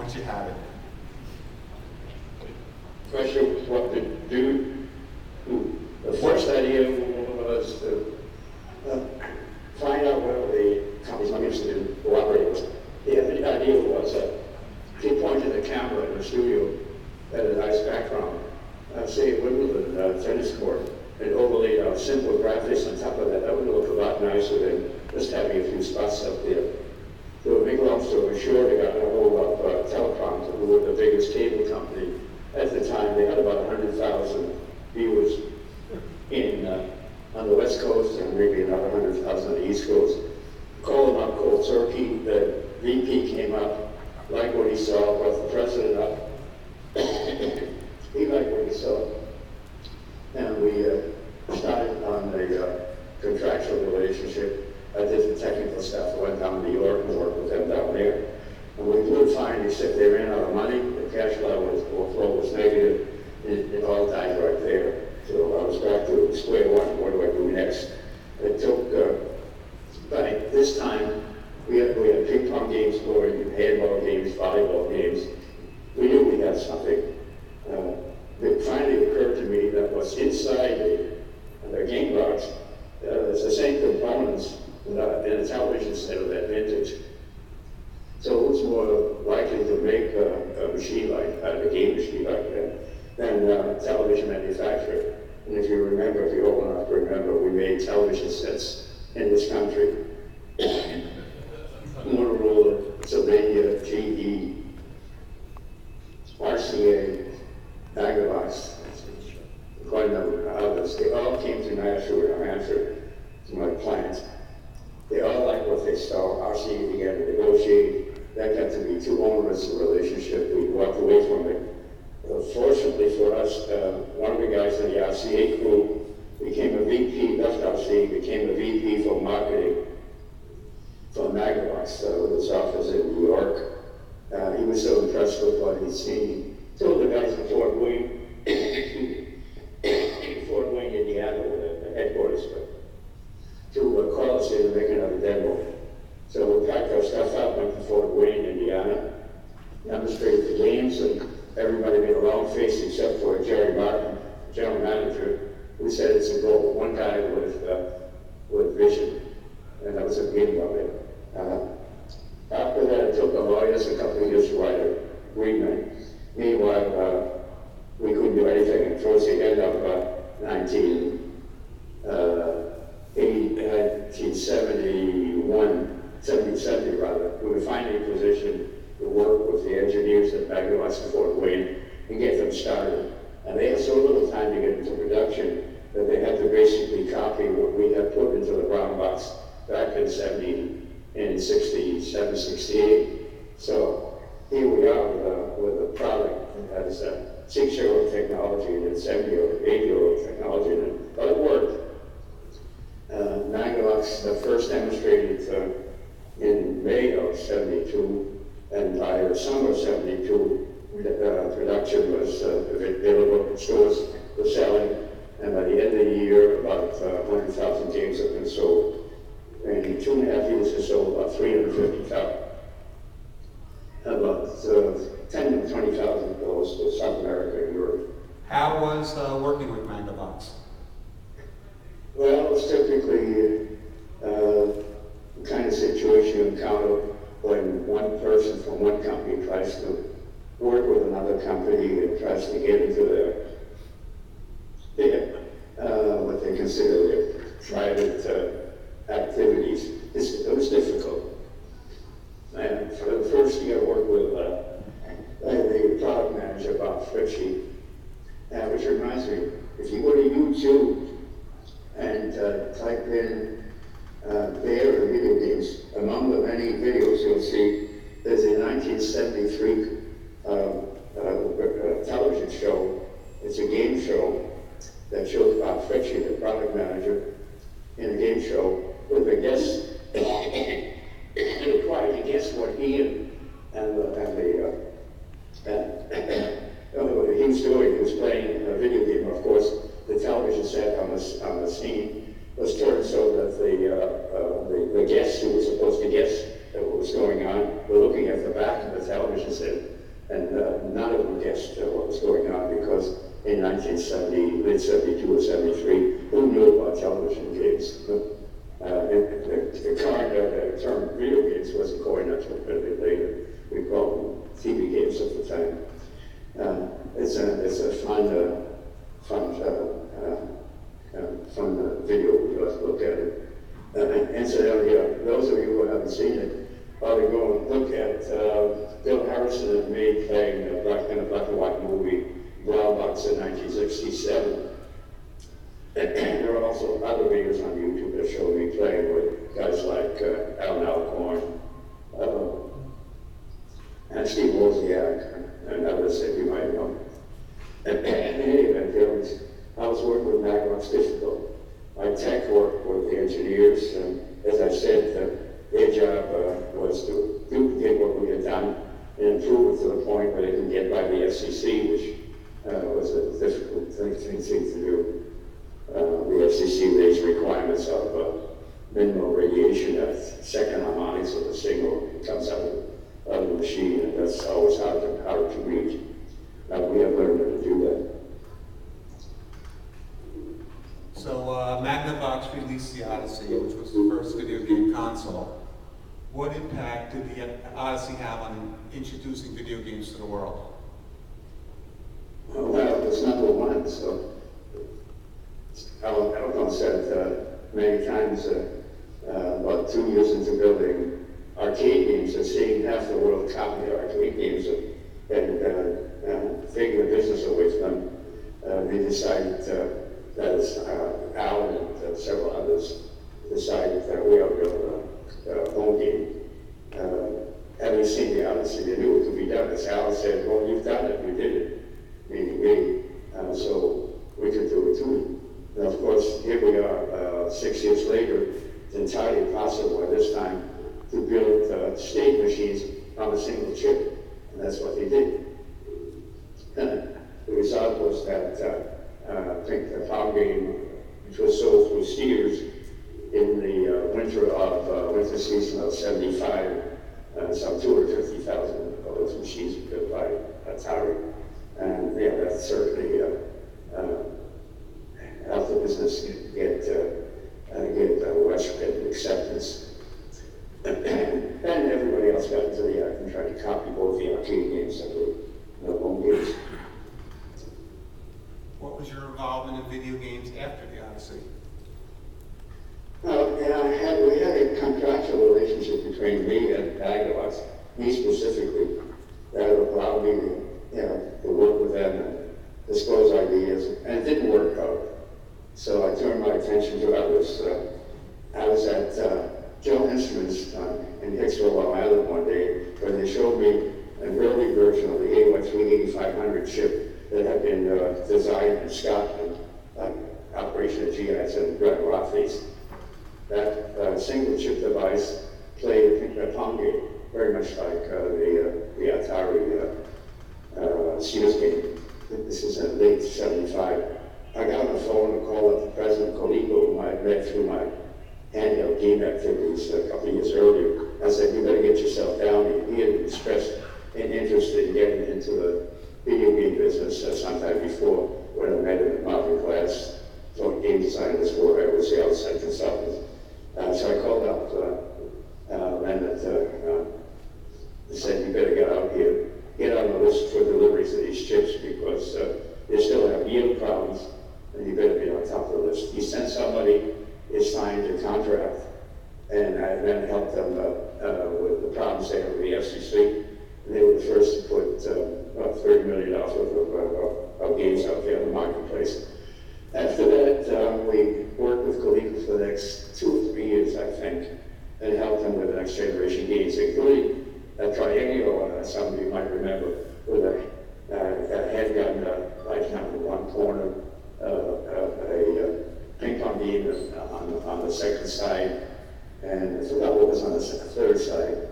once you have it. Question, what to do? The first idea was to find out what the companies I'm interested in cooperating with. The idea was that if you pointed the camera in the studio at a nice background, say a Wimbledon tennis court, and overlaid out simple graphics on top of that, that would look a lot nicer than just having a few spots up there. So a big long story short, I got a hold of Telecom, who were the biggest cable company. At the time, they had about 100,000 viewers on the West Coast and maybe another 100,000 on the East Coast. Called them up cold turkey. The VP came up, liked what he saw, brought the president up. He liked what he saw. And we started on a contractual relationship. I did the technical stuff. I went down to New York and worked with them down there. And we couldn't find, except they ran out of money. The cash flow was negative. It all died right there. So I was back to square one. What do I do next? It took, by this time, we had ping pong games going, handball games, volleyball games. We knew we had something. It finally occurred to me that what's inside the game box, it's the same components in a television set of that vintage. So who's more likely to make a machine like a game machine like that than a television manufacturer? And if you remember, if you're old enough to remember, we made television sets in this country. Motorola, Sylvania, GE, RCA, Magnavox, quite a number of others. They all came to Nashua, New Hampshire, to my plant. They all liked what they saw. RCA began to negotiate. That got to be too onerous a relationship. We walked away from it. Fortunately for us, one of the guys in the RCA crew became a VP, left RCA, became a VP for marketing for Magnavox with his office in New York. He was so impressed with what he'd seen. He told the guys in Fort Wayne, Fort Wayne, Indiana, where the headquarters were, to call us in and make another demo. So we packed our stuff up, went to Fort Wayne, Indiana, demonstrated the games, and everybody made a long face except for Jerry Martin, general manager, who said it's a goal. One guy with vision, and that was the beginning of it. After that, it took the lawyers a couple of years to write an agreement. Meanwhile, we couldn't do anything. And towards the end of 1970 rather, we were finally in a position to work with the engineers at Magnavox and Fort Wayne and get them started. And they had so little time to get into production that they had to basically copy what we had put into the brown box back in 67, 68. So here we are with a product that has a 6-year-old technology and a 7-year-old, 8-year-old technology, but it worked. Magnavox first demonstrated in May of 72, and by the summer of 72, production was available, stores were selling, and by the end of the year, about 100,000 games have been sold. And in 2.5 years or so, about 350,000. About 10 to 20,000 of those to South America and Europe. How was working with Magnavox? Well, it's typically the kind of situation you encounter when one person from one company tries to work with another company and tries to get into their what they consider their private activities. It was difficult. And for the first year I worked with the product manager, Bob Fritchie, which reminds me, if you go to YouTube and type in Baer video games, among the many videos you'll see, there's a 1973 television show. It's a game show that shows Bob Fritchie, the product manager, in a game show with a guest required to guess what he and because in 1970, late 72 or 73, who knew about television games? The term video games wasn't coined until a bit later. We called them TV games at the time. It's a fun video to look at it. Incidentally, those of you who haven't seen it, ought to go and look at Bill Harrison had made playing in a black and white movie, Brown Box in 1967. And there are also other videos on YouTube that show me playing with guys like Alan Alcorn and Steve Wozniak and others that you might know. And in any event, I was working with Magnavox Digital. My tech worked with the engineers, and as I said, their job was to duplicate what we had done and improve it to the point where they can get by the FCC, which was a difficult thing to do. The FCC raised requirements of minimal radiation at second harmonics of the signal that comes out of the machine, and that's always hard to read. We have learned how to do that. So Magnavox released the Odyssey, which was the first video game console. What impact did the Odyssey have on introducing video games to the world? Well, it was number one, so Alcon said many times, about 2 years into building arcade games and seeing half the world copy the arcade games and taking the business away from them, they decided that Alan and several others decided that we ought to build a home game. Having seen the Odyssey, they knew it could be done. As Alan said, well, you've done it, you did it, meaning me, so we could do it too. And of course, here we are 6 years later. It's entirely possible at this time to build state machines on a single chip, and that's what they did. And the result was that I think the farm game, which was sold through Sears in the winter season of '75, some 250,000 of those machines were built by Atari, and yeah, that certainly helped the business get widespread acceptance. And everybody else got into the act and tried to copy both the arcade games and the home games. What was your involvement in video games after the Odyssey? We had a contractual relationship between me and Magnavox, me specifically, that allowed me to work with them and disclose ideas, and it didn't work out. So I turned my attention to others. I was at General Instruments in Hicksville, Long Island one day, where they showed me an early version of the A138500 chip that had been designed in Scotland, Operation GIs and Grand Rapids. That single chip device played a pong game, very much like the Atari Sears game. This is in late '75. I got on the phone and called up the President Coleco, whom I had met through my handheld game activities a couple of years earlier. I said, you better get yourself down here. He had expressed an interest in getting into the video game business sometime before, when I met him at Mountain Glass, doing game designers for I was the outside consultant. So I called up Leonard and said, you better get out here, get on the list for deliveries of these chips, because they still have yield problems, and you better be on top of the list. He sent somebody, he signed a contract, and I then helped them with the problems they had with the FCC. And they were the first to put about $30 million worth of games out there in the marketplace. After that, we worked with Coleco for the next 2 or 3 years, I think, and helped them with the next generation games, including a triangular, some of you might remember, with a handgun lighting up in one corner, a ping pong game on the second side, and I forgot what was on the third side.